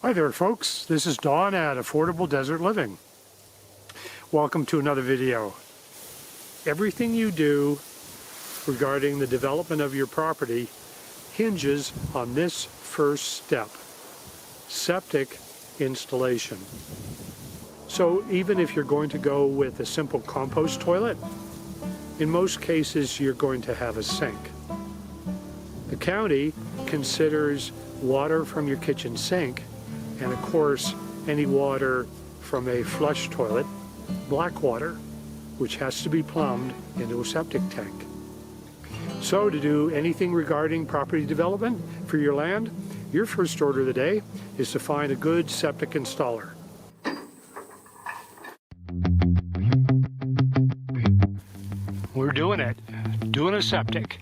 Hi there folks, this is Don at Affordable Desert Living. Welcome to another video. Everything you do regarding the development of your property hinges on this first step, septic installation. So even if you're going to go with a simple compost toilet, in most cases you're going to have a sink. The county considers water from your kitchen sink and of course any water from a flush toilet, BlackWater, which has to be plumbed into a septic tank. So to do anything regarding property development for your land, your first order of the day is to find a good septic installer. We're doing it. Doing a septic.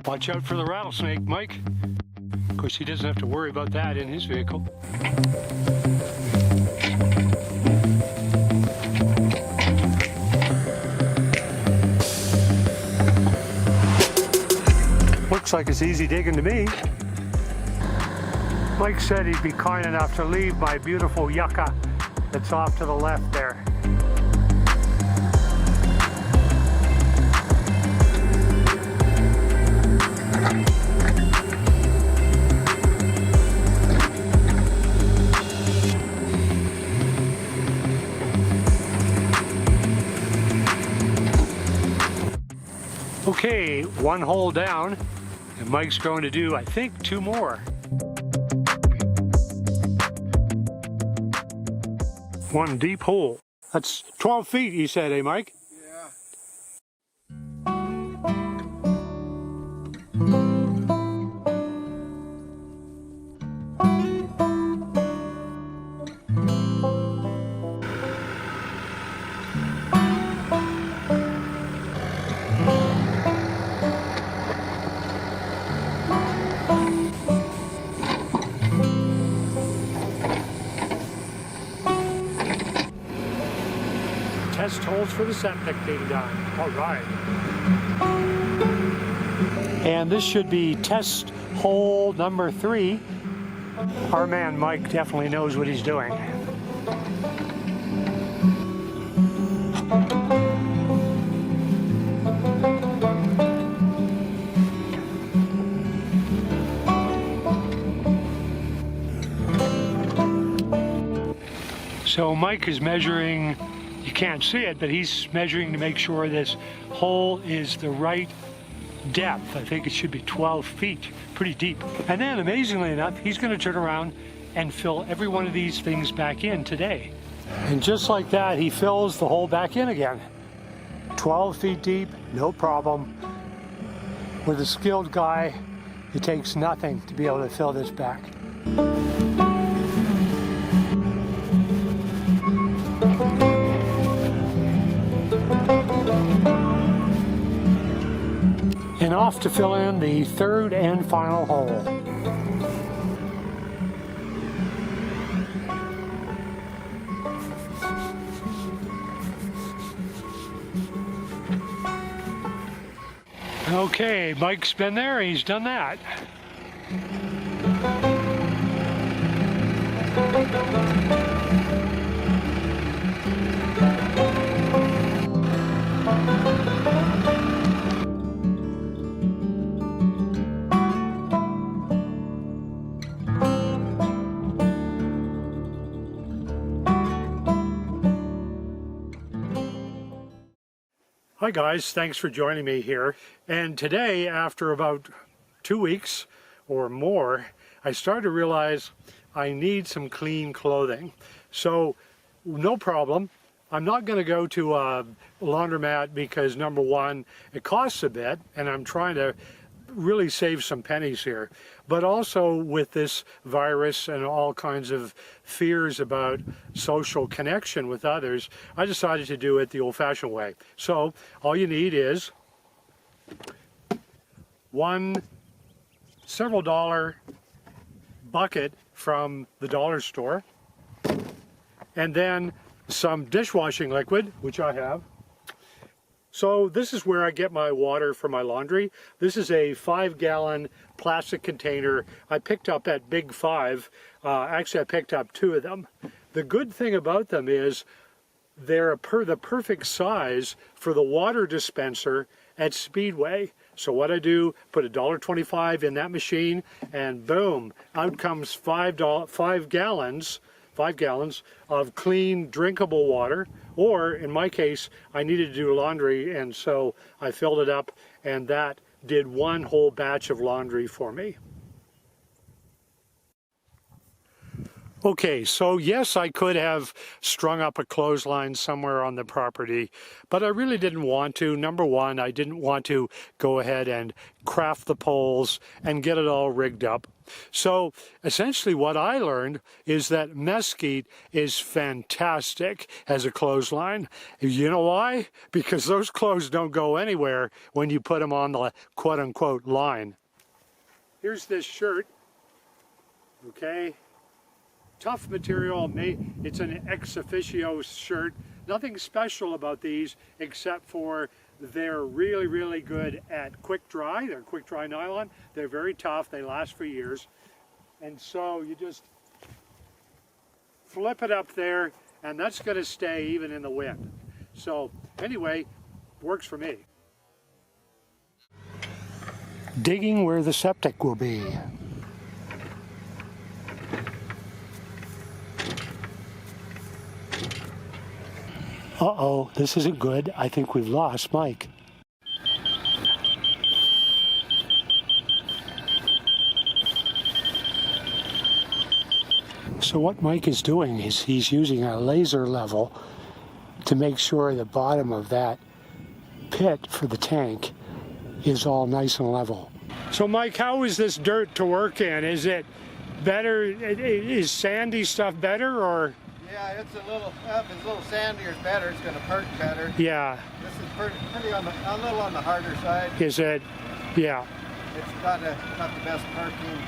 Watch out for the rattlesnake, Mike. Of course, he doesn't have to worry about that in his vehicle. Looks like it's easy digging to me. Mike said he'd be kind enough to leave my beautiful yucca that's off to the left there. Okay, one hole down, and Mike's going to do, I think, 2 more. One deep hole. That's 12 feet, you said, eh, Mike? Yeah. Test holes for the septic being done. All right. And this should be test hole number 3. Our man Mike definitely knows what he's doing. So Mike is measuring. You can't see it, but he's measuring to make sure this hole is the right depth. I think it should be 12 feet, pretty deep. And then, amazingly enough, he's going to turn around and fill every one of these things back in today. And just like that, he fills the hole back in again. 12 feet deep, no problem. With a skilled guy, it takes nothing to be able to fill this back. And off to fill in the 3rd and final hole. Okay, Mike's been there, he's done that. Hi guys, thanks for joining me here. And today, after about 2 weeks or more, I started to realize I need some clean clothing. So, no problem. I'm not going to go to a laundromat because number one, it costs a bit, and I'm trying to really save some pennies here. But also with this virus and all kinds of fears about social connection with others, I decided to do it the old-fashioned way. So all you need is one several dollar bucket from the dollar store, and then some dishwashing liquid, which I have, So this is where I get my water for my laundry. This is a 5-gallon plastic container I picked up at Big 5. Actually, I picked up 2 of them. The good thing about them is they're the perfect size for the water dispenser at Speedway. So what I do, put $1.25 in that machine, and boom, out comes 5 gallons of clean, drinkable water. Or in my case, I needed to do laundry, and so I filled it up, and that did 1 whole batch of laundry for me. Okay, so yes, I could have strung up a clothesline somewhere on the property, but I really didn't want to. Number one, I didn't want to go ahead and craft the poles and get it all rigged up. So essentially what I learned is that mesquite is fantastic as a clothesline. You know why? Because those clothes don't go anywhere when you put them on the quote-unquote line. Here's this shirt, okay? Tough material, it's an ex officio shirt. Nothing special about these except for they're really, really good at quick dry. They're quick dry nylon. They're very tough. They last for years. And so you just flip it up there, and that's going to stay even in the wind. So anyway, works for me. Digging where the septic will be. Uh-oh, this isn't good. I think we've lost Mike. So what Mike is doing is he's using a laser level to make sure the bottom of that pit for the tank is all nice and level. So Mike, how is this dirt to work in? Is it better? Is sandy stuff better, or? Yeah, it's a little, if it's a little sandier, it's better. It's going to perk better. Yeah. This is pretty on a little on the harder side. Is it? Yeah. It's not the best perking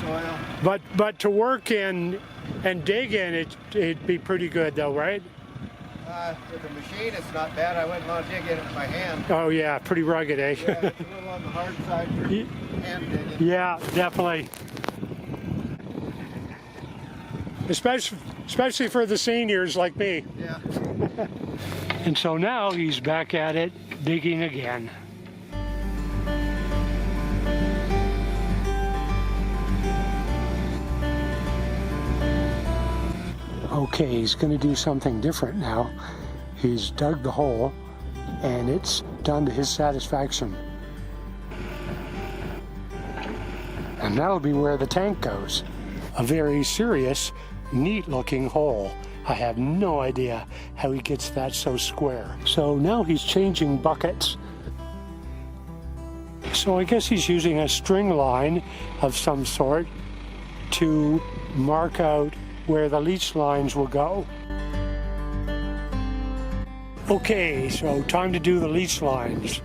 soil. But to work in and dig in, it'd be pretty good though, right? With the machine, it's not bad. I wouldn't want to dig in it with my hand. Oh yeah, pretty rugged, eh? Yeah, it's a little on the hard side for hand digging. Yeah, definitely. Especially for the seniors like me. Yeah. And so now he's back at it, digging again. Okay, he's going to do something different now. He's dug the hole, and it's done to his satisfaction. And that'll be where the tank goes. A very serious, neat-looking hole. I have no idea how he gets that so square. So now he's changing buckets. So I guess he's using a string line of some sort to mark out where the leach lines will go. Okay, so time to do the leach lines.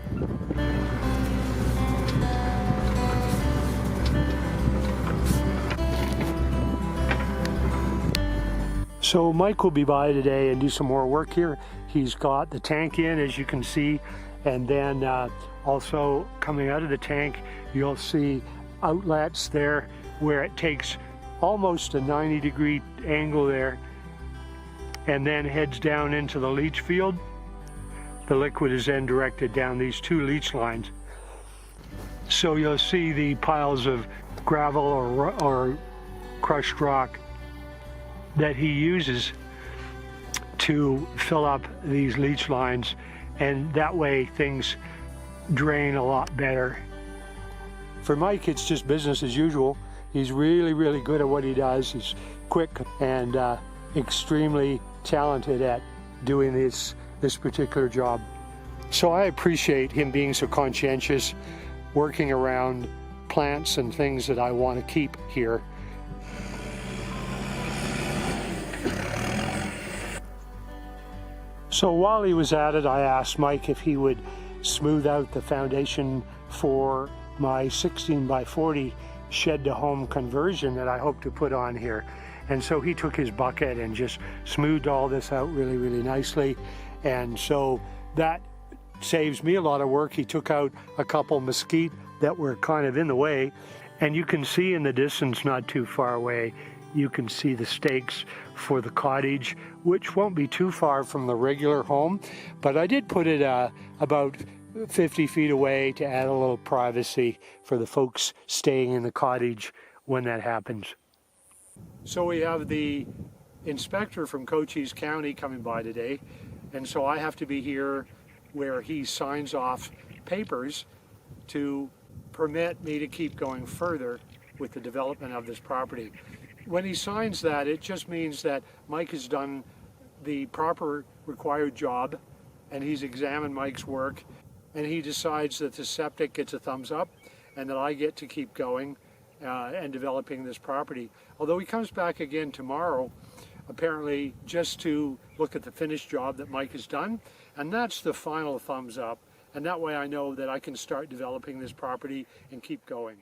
So Mike will be by today and do some more work here. He's got the tank in, as you can see, and then also coming out of the tank, you'll see outlets there where it takes almost a 90-degree angle there and then heads down into the leach field. The liquid is then directed down these 2 leach lines. So you'll see the piles of gravel or crushed rock that he uses to fill up these leach lines, and that way things drain a lot better. For Mike, it's just business as usual. He's really, really good at what he does. He's quick and extremely talented at doing this particular job. So I appreciate him being so conscientious, working around plants and things that I want to keep here. So while he was at it, I asked Mike if he would smooth out the foundation for my 16 by 40 shed to home conversion that I hope to put on here. And so he took his bucket and just smoothed all this out really, really nicely. And so that saves me a lot of work. He took out a couple mesquite that were kind of in the way, and you can see in the distance not too far away, you can see the stakes for the cottage, which won't be too far from the regular home, but I did put it about 50 feet away to add a little privacy for the folks staying in the cottage when that happens. So we have the inspector from Cochise County coming by today, and so I have to be here where he signs off papers to permit me to keep going further with the development of this property. When he signs that, it just means that Mike has done the proper required job, and he's examined Mike's work, and he decides that the septic gets a thumbs up and that I get to keep going and developing this property. Although he comes back again tomorrow, apparently just to look at the finished job that Mike has done, and that's the final thumbs up, and that way I know that I can start developing this property and keep going.